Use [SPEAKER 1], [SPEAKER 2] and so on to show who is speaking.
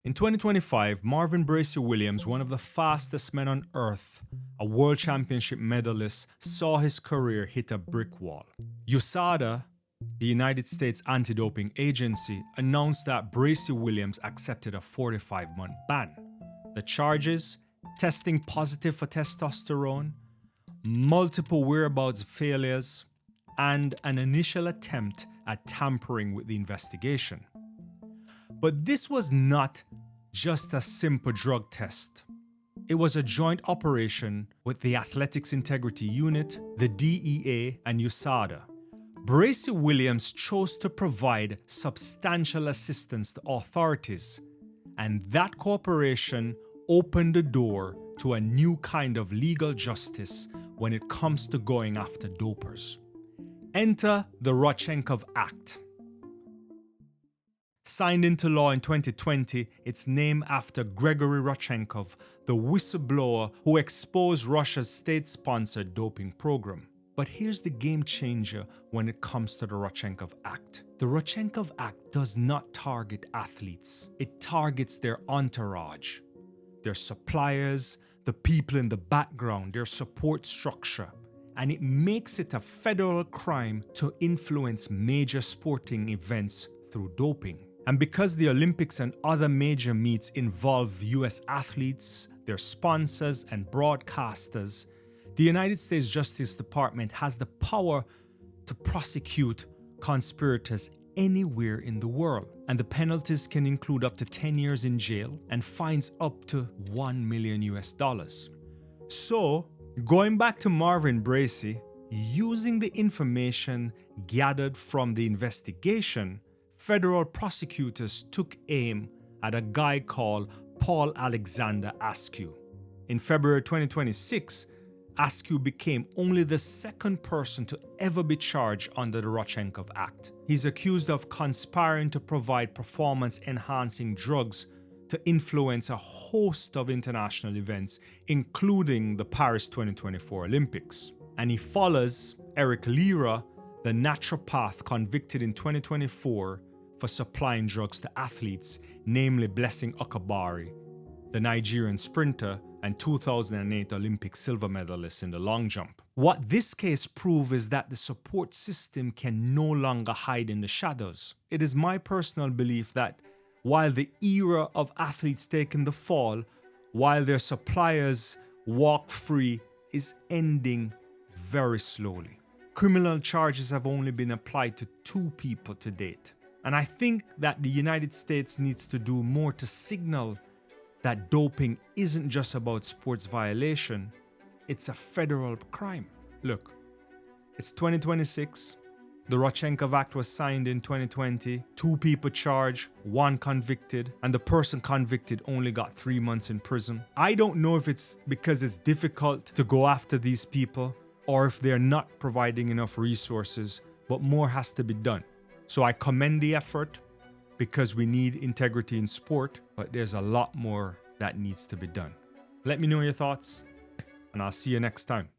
[SPEAKER 1] In 2025, Marvin Bracy-Williams, one of the fastest men on earth, a World Championship medalist, saw his career hit a brick wall. USADA, the United States Anti-Doping Agency, announced that Bracy-Williams accepted a 45-month ban. The charges: testing positive for testosterone, multiple whereabouts failures, and an initial attempt at tampering with the investigation. But this was not just a simple drug test. It was a joint operation with the Athletics Integrity Unit, the DEA, and USADA. Bracy-Williams chose to provide substantial assistance to authorities, and that cooperation opened the door to a new kind of legal justice when it comes to going after dopers. Enter the Rodchenkov Act. Signed into law in 2020, it's named after Grigory Rodchenkov, the whistleblower who exposed Russia's state-sponsored doping program. But here's the game changer when it comes to the Rodchenkov Act. The Rodchenkov Act does not target athletes. It targets their entourage, their suppliers, the people in the background, their support structure. And it makes it a federal crime to influence major sporting events through doping. And because the Olympics and other major meets involve US athletes, their sponsors, and broadcasters, the United States Justice Department has the power to prosecute conspirators anywhere in the world. And the penalties can include up to 10 years in jail and fines up to $1 million US. So, going back to Marvin Bracy, using the information gathered from the investigation, federal prosecutors took aim at a guy called Paul Alexander Askew. In February 2026, Askew became only the second person to ever be charged under the Rodchenkov Act. He's accused of conspiring to provide performance-enhancing drugs to influence a host of international events, including the Paris 2024 Olympics. And he follows Eric Lira, the naturopath convicted in 2024 for supplying drugs to athletes, namely Blessing Okagbare, the Nigerian sprinter and 2008 Olympic silver medalist in the long jump. What this case proves is that the support system can no longer hide in the shadows. It is my personal belief that while the era of athletes taking the fall, while their suppliers walk free, is ending very slowly. Criminal charges have only been applied to 2 people to date. And I think that the United States needs to do more to signal that doping isn't just about sports violation, it's a federal crime. Look, it's 2026. The Rodchenkov Act was signed in 2020. 2 people charged, 1 convicted, and the person convicted only got 3 months in prison. I don't know if it's because it's difficult to go after these people or if they're not providing enough resources, but more has to be done. So I commend the effort because we need integrity in sport, but there's a lot more that needs to be done. Let me know your thoughts, and I'll see you next time.